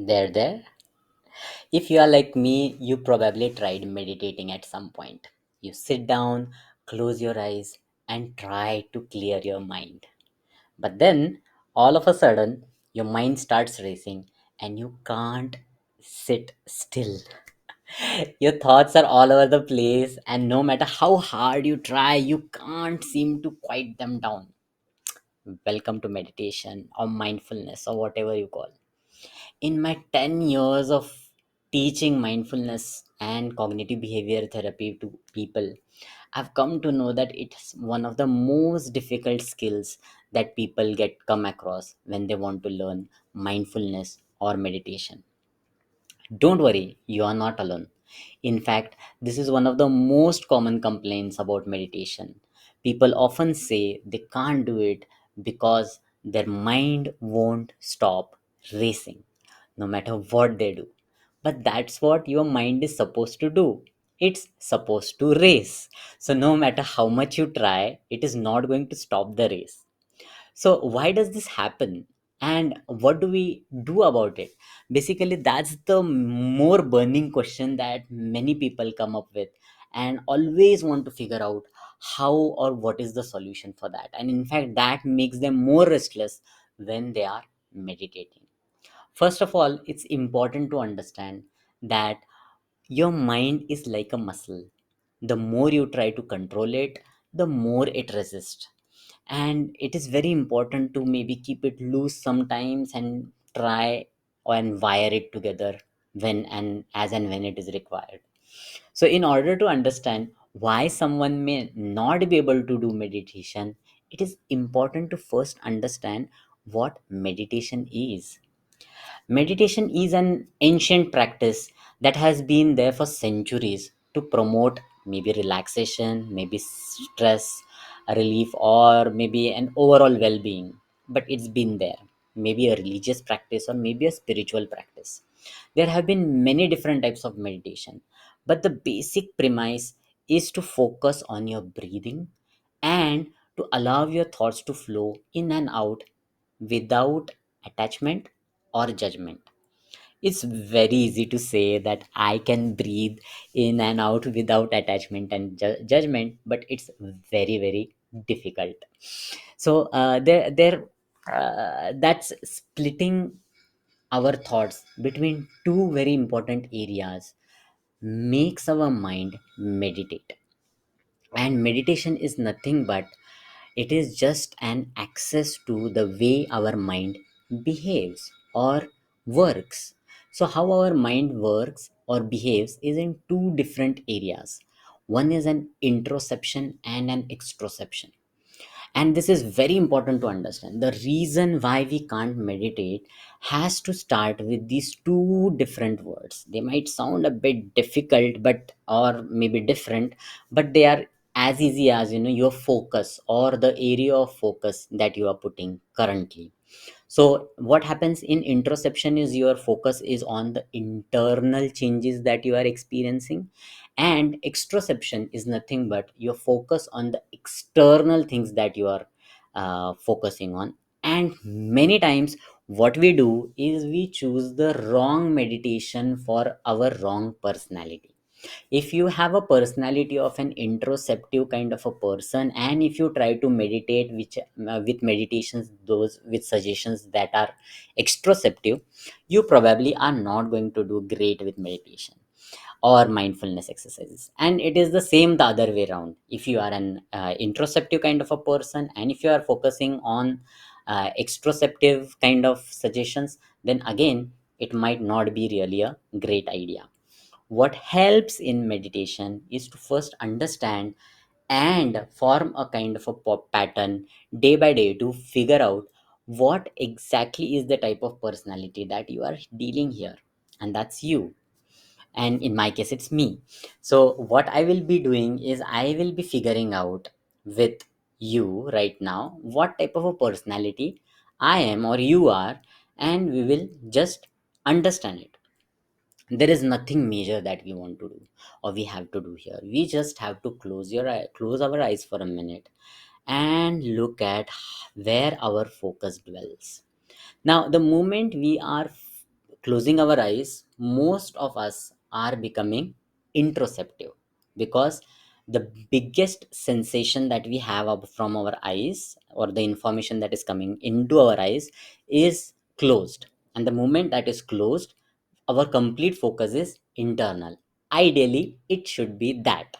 There. If you are like me, you probably tried meditating at some point. You sit down, close your eyes, and try to clear your mind. But then, all of a sudden, your mind starts racing and you can't sit still. Your thoughts are all over the place, and no matter how hard you try, you can't seem to quiet them down. Welcome to meditation or mindfulness or whatever you call. In my 10 years of teaching mindfulness and cognitive behavior therapy to people, I've come to know that it's one of the most difficult skills that people get come across when they want to learn mindfulness or meditation. Don't worry, you are not alone. In fact, this is one of the most common complaints about meditation. People often say they can't do it because their mind won't stop racing, no matter what they do. But that's what your mind is supposed to do. It's supposed to race. So, no matter how much you try, it is not going to stop the race. So why does this happen, and what do we do about it? Basically, that's the more burning question that many people come up with and always want to figure out how or what is the solution for that. And in fact, that makes them more restless when they are meditating. First of all, it's important to understand that your mind is like a muscle. The more you try to control it, the more it resists. And it is very important to maybe keep it loose sometimes and try and wire it together when and when it is required. So in order to understand why someone may not be able to do meditation, it is important to first understand what meditation is. Meditation is an ancient practice that has been there for centuries to promote maybe relaxation, maybe stress relief, or maybe an overall well being. But it's been there. Maybe a religious practice or maybe a spiritual practice. There have been many different types of meditation, but the basic premise is to focus on your breathing and to allow your thoughts to flow in and out without attachment or judgment. It's very easy to say that I can breathe in and out without attachment and judgment, but it's very, very difficult. So that's splitting our thoughts between two very important areas makes our mind meditate. And meditation is nothing but it is just an access to the way our mind behaves or works. So, how our mind works or behaves is in two different areas. One is an introception and an extroception. And this is very important to understand. The reason why we can't meditate has to start with these two different words. They might sound a bit difficult, but or maybe different, but they are as easy as your focus or the area of focus that you are putting currently. So what happens in introspection is your focus is on the internal changes that you are experiencing, and extroception is nothing but your focus on the external things that you are focusing on. And many times what we do is we choose the wrong meditation for our wrong personality. If you have a personality of an introspective kind of a person, and if you try to meditate which with meditations those with suggestions that are extrospective, you probably are not going to do great with meditation or mindfulness exercises. And it is the same the other way around. If you are an introspective kind of a person, and if you are focusing on extrospective kind of suggestions, then again it might not be really a great idea. What helps in meditation is to first understand and form a kind of a pattern day by day to figure out what exactly is the type of personality that you are dealing here, and that's you. And in my case it's me. So what I will be doing is I will be figuring out with you right now what type of a personality I am or you are, and we will just understand it. There is nothing major that we want to do or we have to do here. We just have to close our eyes for a minute and look at where our focus dwells. Now the moment we are closing our eyes, most of us are becoming introspective, because the biggest sensation that we have from our eyes, or the information that is coming into our eyes, is closed. And the moment that is closed, our complete focus is internal. Ideally it should be that,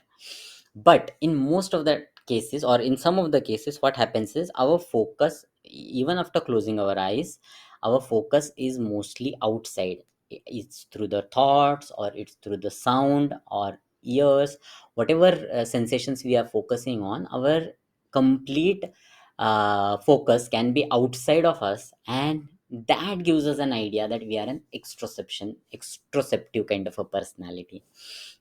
but in most of the cases, or in some of the cases, what happens is our focus, even after closing our eyes, our focus is mostly outside. It's through the thoughts, or it's through the sound or ears, whatever sensations we are focusing on. Our complete focus can be outside of us, and that gives us an idea that we are an extroceptive kind of a personality.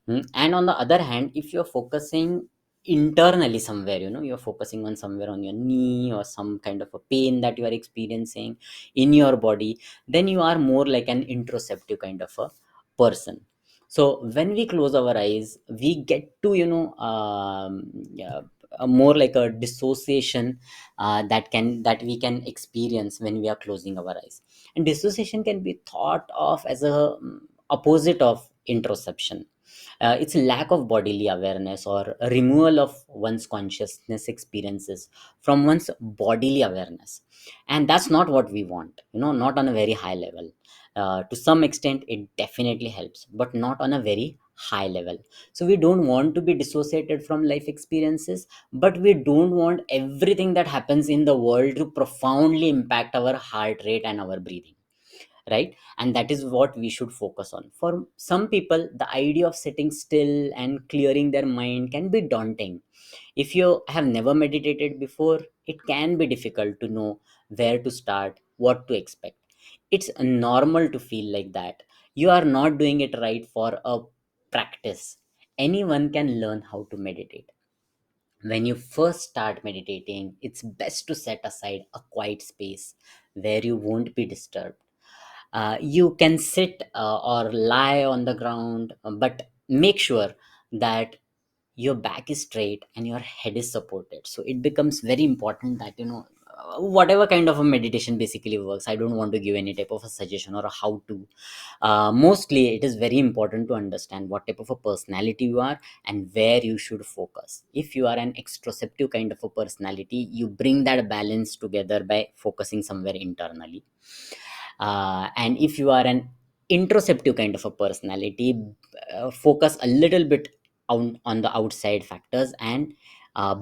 And on the other hand, if you're focusing internally somewhere, you're focusing on somewhere on your knee, or some kind of a pain that you are experiencing in your body, then you are more like an introspective kind of a person. So when we close our eyes, we get to, yeah, more like a dissociation that we can experience when we are closing our eyes. And dissociation can be thought of as a opposite of introspection. It's lack of bodily awareness, or a removal of one's consciousness experiences from one's bodily awareness. And that's not what we want, not on a very high level. To some extent it definitely helps, but not on a very high level. So we don't want to be dissociated from life experiences, but we don't want everything that happens in the world to profoundly impact our heart rate and our breathing, right? And that is what we should focus on. For some people, the idea of sitting still and clearing their mind can be daunting. If you have never meditated before, it can be difficult to know where to start, what to expect. It's normal to feel like that. You are not doing it right for a practice. Anyone can learn how to meditate. When you first start meditating, it's best to set aside a quiet space where you won't be disturbed. You can sit or lie on the ground, but make sure that your back is straight and your head is supported. So it becomes very important that, whatever kind of a meditation basically works. I don't want to give any type of a suggestion or a how to. Mostly it is very important to understand what type of a personality you are and where you should focus. If you are an extroceptive kind of a personality, you bring that balance together by focusing somewhere internally. And if you are an introspective kind of a personality, focus a little bit on the outside factors, and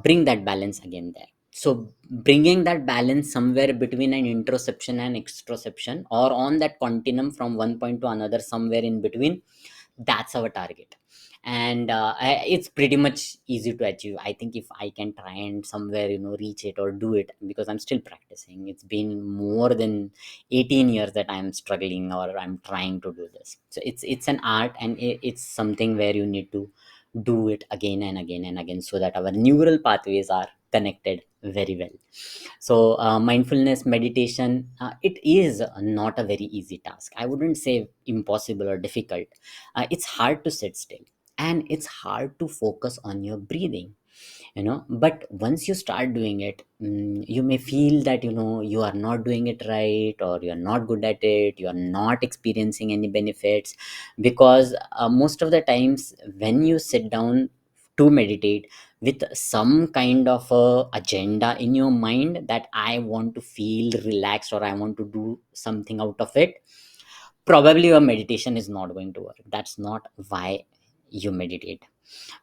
bring that balance again there. So bringing that balance somewhere between an introspection and extrospection, or on that continuum from one point to another, somewhere in between, that's our target. And it's pretty much easy to achieve. I think if I can try and somewhere, reach it or do it, because I'm still practicing. It's been more than 18 years that I'm struggling, or I'm trying to do this. So it's an art, and it's something where you need to do it again and again and again, so that our neural pathways are connected very well. So mindfulness meditation, it is not a very easy task. I wouldn't say impossible or difficult. It's hard to sit still, and it's hard to focus on your breathing, but once you start doing it, you may feel that, you are not doing it right, or you're not good at it, you're not experiencing any benefits. Because most of the times when you sit down to meditate with some kind of a agenda in your mind, that I want to feel relaxed, or I want to do something out of it, probably your meditation is not going to work. That's not why you meditate.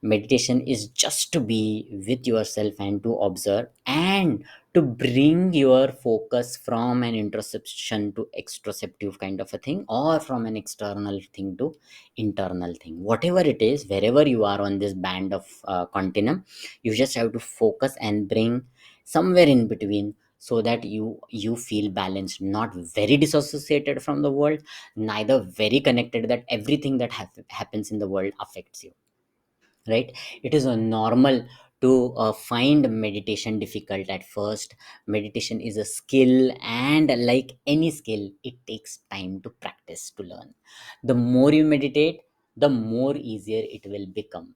Meditation is just to be with yourself and to observe, and to bring your focus from an introspection to extrospective kind of a thing, or from an external thing to internal thing. Whatever it is, wherever you are on this band of continuum, you just have to focus and bring somewhere in between, so that you feel balanced, not very disassociated from the world, neither very connected that everything that happens in the world affects you, right? It is a normal to find meditation difficult at first. Meditation is a skill, and like any skill, it takes time to practice, to learn. The more you meditate, the more easier it will become.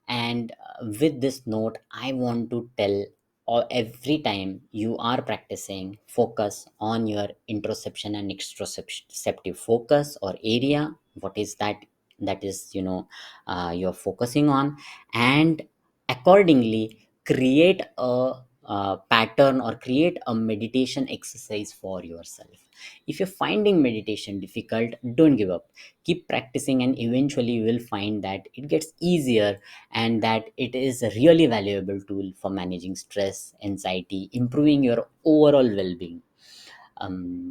And with this note, I want to tell or every time you are practicing, focus on your introspection and extroceptive focus or area. What is that? That is, you're focusing on, and accordingly create a pattern or create a meditation exercise for yourself. If you're finding meditation difficult, don't give up. Keep practicing, and eventually you will find that it gets easier, and that it is a really valuable tool for managing stress, anxiety, improving your overall well-being.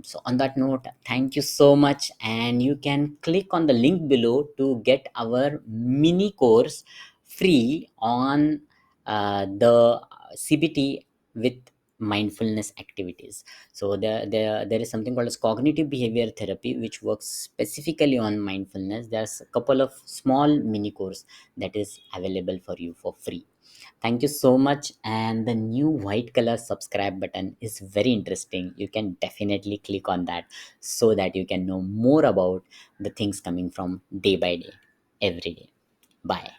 So on that note, thank you so much, and you can click on the link below to get our mini course free on the CBT with mindfulness activities. So there is something called as cognitive behavior therapy, which works specifically on mindfulness. There's a couple of small mini course that is available for you for free. Thank you so much. And the new white color subscribe button is very interesting. You can definitely click on that so that you can know more about the things coming from day by day, every day. Bye.